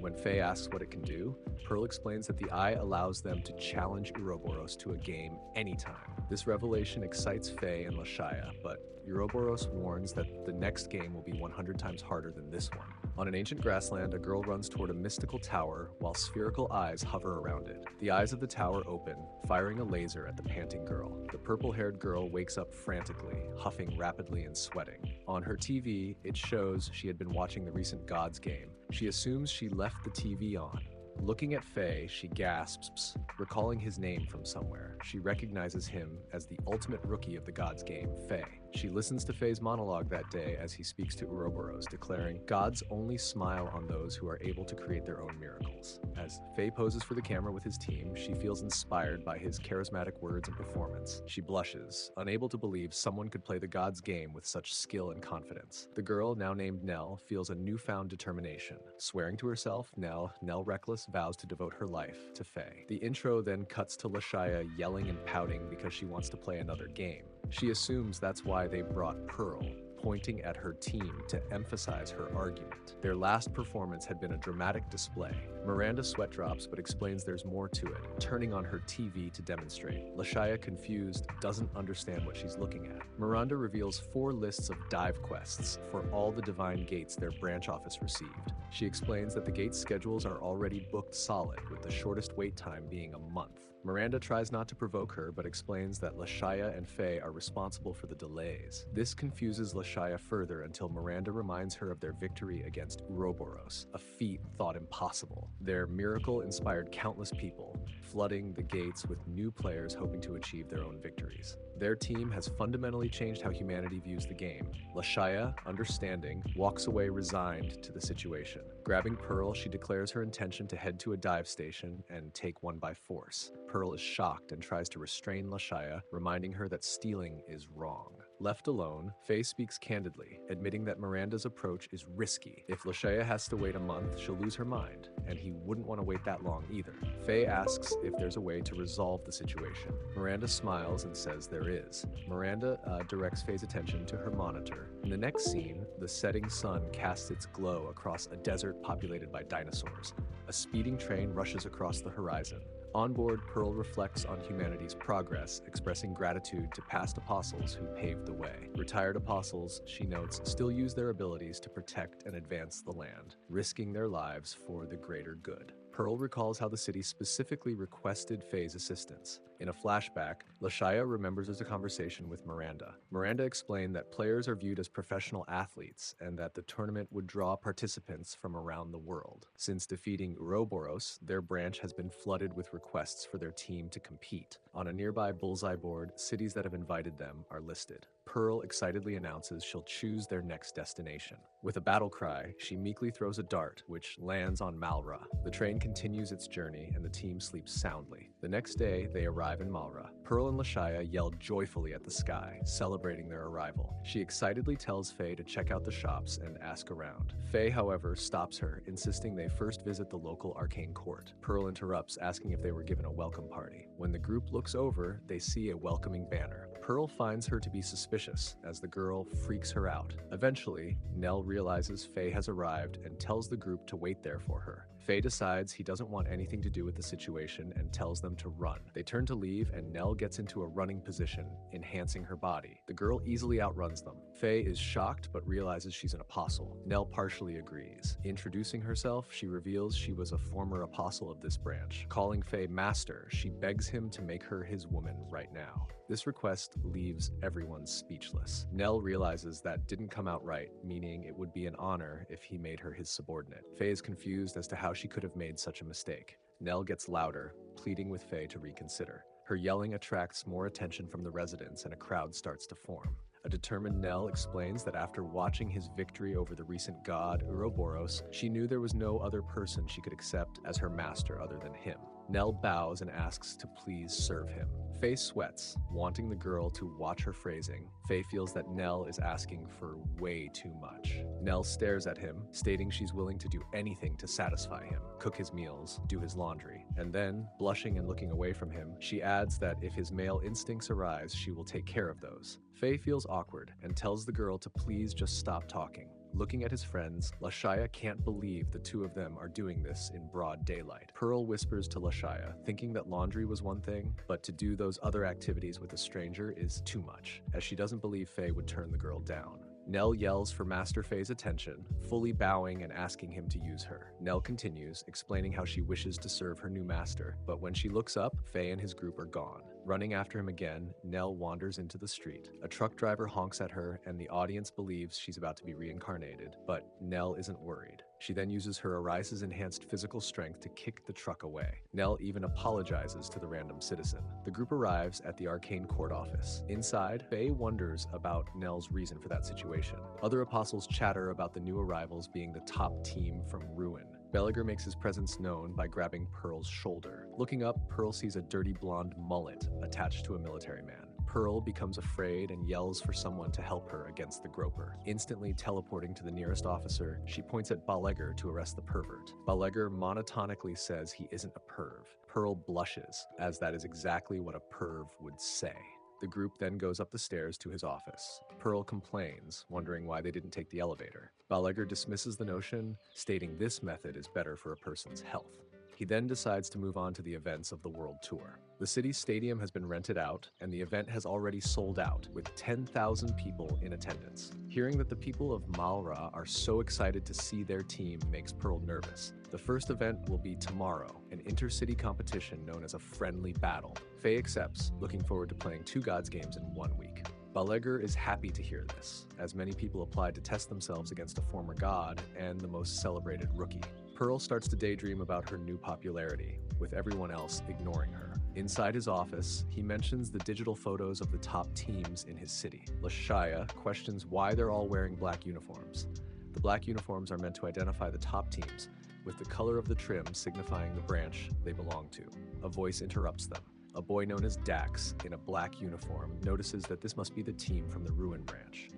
When Fay asks what it can do, Pearl explains that the eye allows them to challenge Uroboros to a game anytime. This revelation excites Fay and Leshea, but Uroboros warns that the next game will be 100 times harder than this one. On an ancient grassland, a girl runs toward a mystical tower while spherical eyes hover around it. The eyes of the tower open, firing a laser at the panting girl. The purple-haired girl wakes up frantically, huffing rapidly and sweating. On her TV, it shows she had been watching the recent Gods game. She assumes she left the TV on. Looking at Fay, she gasps, recalling his name from somewhere. She recognizes him as the ultimate rookie of the Gods game, Fay. She listens to Fay's monologue that day as he speaks to Uroboros, declaring, "Gods only smile on those who are able to create their own miracles." As Fay poses for the camera with his team, she feels inspired by his charismatic words and performance. She blushes, unable to believe someone could play the Gods game with such skill and confidence. The girl, now named Nell, feels a newfound determination. Swearing to herself, Nell Reckless vows to devote her life to Fay. The intro then cuts to Leshea yelling and pouting because she wants to play another game. She assumes that's why they brought Pearl, pointing at her team to emphasize her argument. Their last performance had been a dramatic display. Miranda sweat drops but explains there's more to it, turning on her TV to demonstrate. Leshea, confused, doesn't understand what she's looking at. Miranda reveals 4 lists of dive quests for all the divine gates their branch office received. She explains that the gate schedules are already booked solid, with the shortest wait time being a month. Miranda tries not to provoke her, but explains that Leshea and Fay are responsible for the delays. This confuses Leshea further until Miranda reminds her of their victory against Uroboros, a feat thought impossible. Their miracle inspired countless people, flooding the gates with new players hoping to achieve their own victories. Their team has fundamentally changed how humanity views the game. Leshea, understanding, walks away resigned to the situation. Grabbing Pearl, she declares her intention to head to a dive station and take one by force. Pearl is shocked and tries to restrain Leshea, reminding her that stealing is wrong. Left alone, Fay speaks candidly, admitting that Miranda's approach is risky. If Leshea has to wait a month, she'll lose her mind, and he wouldn't want to wait that long either. Fay asks if there's a way to resolve the situation. Miranda smiles and says there is. Miranda directs Fay's attention to her monitor. In the next scene, the setting sun casts its glow across a desert populated by dinosaurs. A speeding train rushes across the horizon. On board, Pearl reflects on humanity's progress, expressing gratitude to past apostles who paved the way. Retired apostles, she notes, still use their abilities to protect and advance the land, risking their lives for the greater good. Pearl recalls how the city specifically requested Fay's assistance. In a flashback, Leshea remembers a conversation with Miranda. Miranda explained that players are viewed as professional athletes and that the tournament would draw participants from around the world. Since defeating Uroboros, their branch has been flooded with requests for their team to compete. On a nearby bullseye board, cities that have invited them are listed. Pearl excitedly announces she'll choose their next destination. With a battle cry, she meekly throws a dart, which lands on Malra. The train continues its journey, and the team sleeps soundly. The next day, they arrive in Malra. Pearl and Leshea yell joyfully at the sky, celebrating their arrival. She excitedly tells Fay to check out the shops and ask around. Fay, however, stops her, insisting they first visit the local arcane court. Pearl interrupts, asking if they were given a welcome party. When the group looks over, they see a welcoming banner. Pearl finds her to be suspicious, as the girl freaks her out. Eventually, Nell realizes Fay has arrived and tells the group to wait there for her. Fay decides he doesn't want anything to do with the situation and tells them to run. They turn to leave and Nell gets into a running position, enhancing her body. The girl easily outruns them. Fay is shocked but realizes she's an apostle. Nell partially agrees. Introducing herself, she reveals she was a former apostle of this branch. Calling Fay master, she begs him to make her his woman right now. This request leaves everyone speechless. Nell realizes that didn't come out right, meaning it would be an honor if he made her his subordinate. Fay is confused as to how she could have made such a mistake. Nell gets louder, pleading with Fay to reconsider. Her yelling attracts more attention from the residents and a crowd starts to form. A determined Nell explains that after watching his victory over the recent god, Uroboros, she knew there was no other person she could accept as her master other than him. Nell bows and asks to please serve him. Fay sweats, wanting the girl to watch her phrasing. Fay feels that Nell is asking for way too much. Nell stares at him, stating she's willing to do anything to satisfy him, cook his meals, do his laundry. And then, blushing and looking away from him, she adds that if his male instincts arise, she will take care of those. Fay feels awkward and tells the girl to please just stop talking. Looking at his friends, Leshea can't believe the two of them are doing this in broad daylight. Pearl whispers to Leshea, thinking that laundry was one thing, but to do those other activities with a stranger is too much, as she doesn't believe Fay would turn the girl down. Nell yells for Master Fay's attention, fully bowing and asking him to use her. Nell continues, explaining how she wishes to serve her new master, but when she looks up, Fay and his group are gone. Running after him again, Nell wanders into the street. A truck driver honks at her, and the audience believes she's about to be reincarnated, but Nell isn't worried. She then uses her Arise's enhanced physical strength to kick the truck away. Nell even apologizes to the random citizen. The group arrives at the arcane court office. Inside, Fay wonders about Nell's reason for that situation. Other apostles chatter about the new arrivals being the top team from Ruin. Belliger makes his presence known by grabbing Pearl's shoulder. Looking up, Pearl sees a dirty blonde mullet attached to a military man. Pearl becomes afraid and yells for someone to help her against the groper. Instantly teleporting to the nearest officer, she points at Belliger to arrest the pervert. Belliger monotonically says he isn't a perv. Pearl blushes, as that is exactly what a perv would say. The group then goes up the stairs to his office. Pearl complains, wondering why they didn't take the elevator. Balaguer dismisses the notion, stating this method is better for a person's health. He then decides to move on to the events of the World Tour. The city's stadium has been rented out, and the event has already sold out, with 10,000 people in attendance. Hearing that the people of Malra are so excited to see their team makes Pearl nervous. The first event will be tomorrow, an intercity competition known as a friendly battle. Fay accepts, looking forward to playing 2 gods games in 1 week. Balaguer is happy to hear this, as many people applied to test themselves against a former god and the most celebrated rookie. Pearl starts to daydream about her new popularity, with everyone else ignoring her. Inside his office, he mentions the digital photos of the top teams in his city. Leshea questions why they're all wearing black uniforms. The black uniforms are meant to identify the top teams, with the color of the trim signifying the branch they belong to. A voice interrupts them. A boy known as Dax, in a black uniform, notices that this must be the team from the Ruin branch.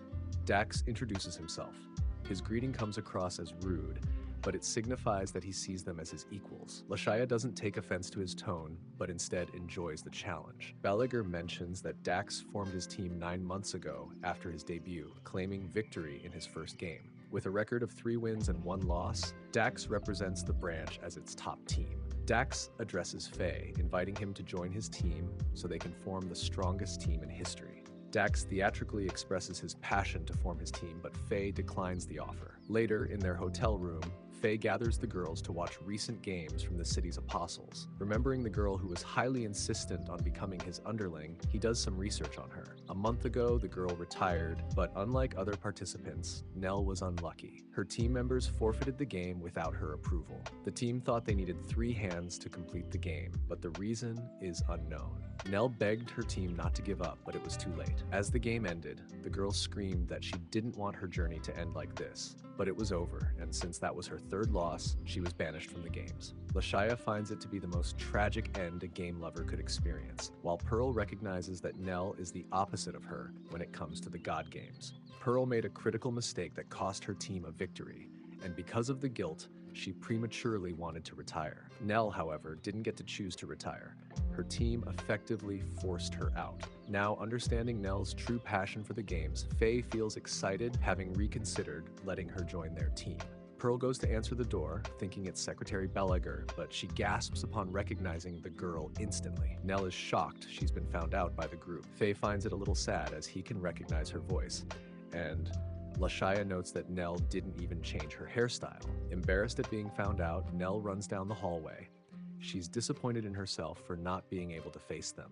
Dax introduces himself. His greeting comes across as rude, but it signifies that he sees them as his equals. Leshea doesn't take offense to his tone, but instead enjoys the challenge. Balaguer mentions that Dax formed his team 9 months ago after his debut, claiming victory in his first game. With a record of 3 wins and 1 loss, Dax represents the branch as its top team. Dax addresses Fay, inviting him to join his team so they can form the strongest team in history. Dax theatrically expresses his passion to form his team, but Fay declines the offer. Later, in their hotel room, Fay gathers the girls to watch recent games from the city's apostles. Remembering the girl who was highly insistent on becoming his underling, he does some research on her. A month ago, the girl retired, but unlike other participants, Nell was unlucky. Her team members forfeited the game without her approval. The team thought they needed 3 hands to complete the game, but the reason is unknown. Nell begged her team not to give up, but it was too late. As the game ended, the girl screamed that she didn't want her journey to end like this. But it was over, and since that was her 3rd loss, she was banished from the games. Leshea finds it to be the most tragic end a game lover could experience, while Pearl recognizes that Nell is the opposite of her when it comes to the god games. Pearl made a critical mistake that cost her team a victory, and because of the guilt, she prematurely wanted to retire. Nell, however, didn't get to choose to retire. Her team effectively forced her out. Now, understanding Nell's true passion for the games, Fay feels excited, having reconsidered letting her join their team. Pearl goes to answer the door, thinking it's Secretary Balaguer, but she gasps upon recognizing the girl instantly. Nell is shocked she's been found out by the group. Fay finds it a little sad as he can recognize her voice, and Leshea notes that Nell didn't even change her hairstyle. Embarrassed at being found out, Nell runs down the hallway. She's disappointed in herself for not being able to face them.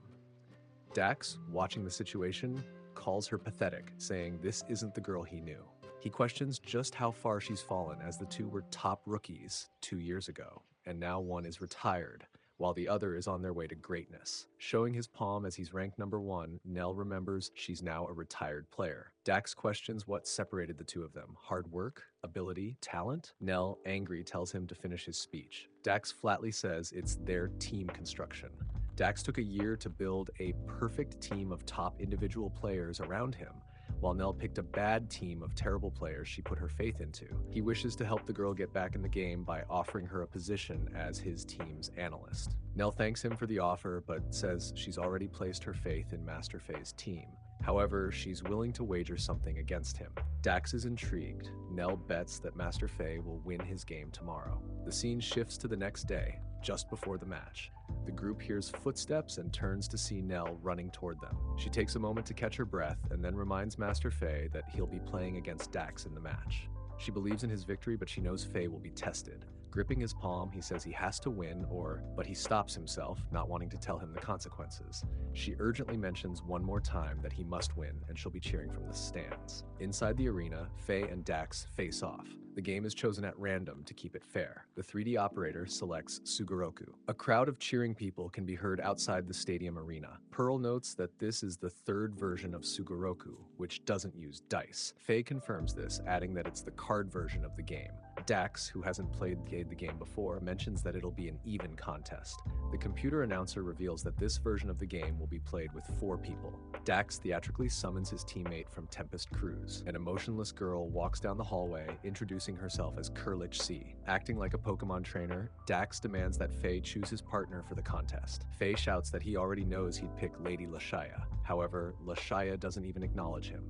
Dax, watching the situation, calls her pathetic, saying this isn't the girl he knew. He questions just how far she's fallen, as the 2 were top rookies 2 years ago, and now one is retired, while the other is on their way to greatness. Showing his palm as he's ranked number 1, Nell remembers she's now a retired player. Dax questions what separated the 2 of them: hard work, ability, talent? Nell, angry, tells him to finish his speech. Dax flatly says it's their team construction. Dax took a year to build a perfect team of top individual players around him, while Nell picked a bad team of terrible players she put her faith into. He wishes to help the girl get back in the game by offering her a position as his team's analyst. Nell thanks him for the offer, but says she's already placed her faith in Master Fay's team. However, she's willing to wager something against him. Dax is intrigued. Nell bets that Master Fay will win his game tomorrow. The scene shifts to the next day, just before the match. The group hears footsteps and turns to see Nell running toward them. She takes a moment to catch her breath and then reminds Master Fay that he'll be playing against Dax in the match. She believes in his victory, but she knows Fay will be tested. Gripping his palm, he says he has to win, but he stops himself, not wanting to tell him the consequences. She urgently mentions one more time that he must win, and she'll be cheering from the stands. Inside the arena, Fay and Dax face off. The game is chosen at random to keep it fair. The 3D operator selects Sugoroku. A crowd of cheering people can be heard outside the stadium arena. Pearl notes that this is the 3rd version of Sugoroku, which doesn't use dice. Fay confirms this, adding that it's the card version of the game. Dax, who hasn't played the game before, mentions that it'll be an even contest. The computer announcer reveals that this version of the game will be played with 4 people. Dax theatrically summons his teammate from Tempest Cruise. An emotionless girl walks down the hallway, introducing herself as Kurlich C. Acting like a Pokemon trainer, Dax demands that Fay choose his partner for the contest. Fay shouts that he already knows he'd pick Lady Leshea. However, Leshea doesn't even acknowledge him.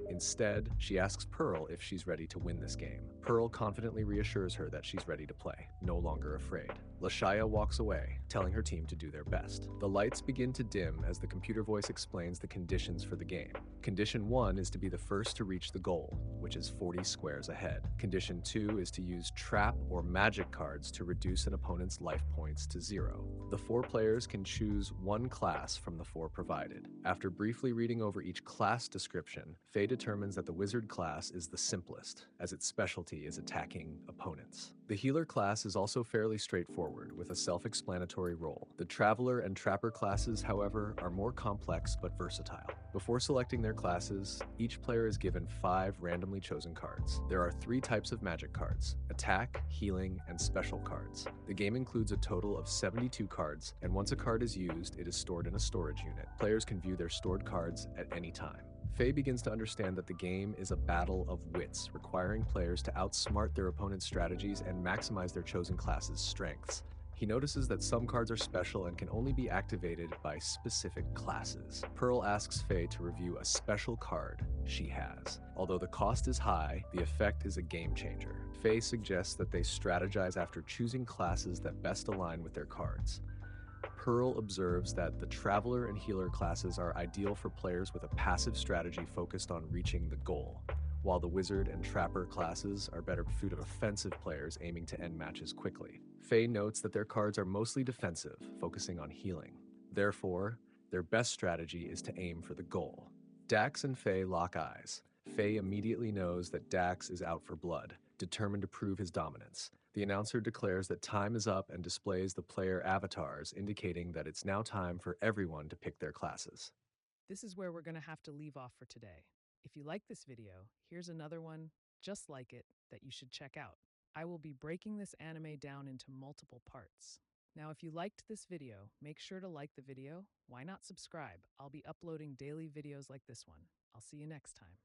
Instead, she asks Pearl if she's ready to win this game. Pearl confidently reassures her that she's ready to play, no longer afraid. Leshea walks away, telling her team to do their best. The lights begin to dim as the computer voice explains the conditions for the game. Condition 1 is to be the first to reach the goal, which is 40 squares ahead. Condition 2 is to use trap or magic cards to reduce an opponent's life points to 0. The 4 players can choose one class from the 4 provided. After briefly reading over each class description, Fay determines that the wizard class is the simplest, as its specialty is attacking opponents. The healer class is also fairly straightforward, with a self-explanatory role. The traveler and trapper classes, however, are more complex but versatile. Before selecting their classes, each player is given 5 randomly chosen cards. There are 3 types of magic cards: attack, healing, and special cards. The game includes a total of 72 cards, and once a card is used, it is stored in a storage unit. Players can view their stored cards at any time. Fay begins to understand that the game is a battle of wits, requiring players to outsmart their opponent's strategies and maximize their chosen class's strengths. He notices that some cards are special and can only be activated by specific classes. Pearl asks Fay to review a special card she has. Although the cost is high, the effect is a game changer. Fay suggests that they strategize after choosing classes that best align with their cards. Pearl observes that the Traveler and Healer classes are ideal for players with a passive strategy focused on reaching the goal, while the Wizard and Trapper classes are better suited offensive players aiming to end matches quickly. Fay notes that their cards are mostly defensive, focusing on healing. Therefore, their best strategy is to aim for the goal. Dax and Fay lock eyes. Fay immediately knows that Dax is out for blood, determined to prove his dominance. The announcer declares that time is up and displays the player avatars, indicating that it's now time for everyone to pick their classes. This is where we're going to have to leave off for today. If you like this video, here's another one just like it that you should check out. I will be breaking this anime down into multiple parts. Now, if you liked this video, make sure to like the video. Why not subscribe? I'll be uploading daily videos like this one. I'll see you next time.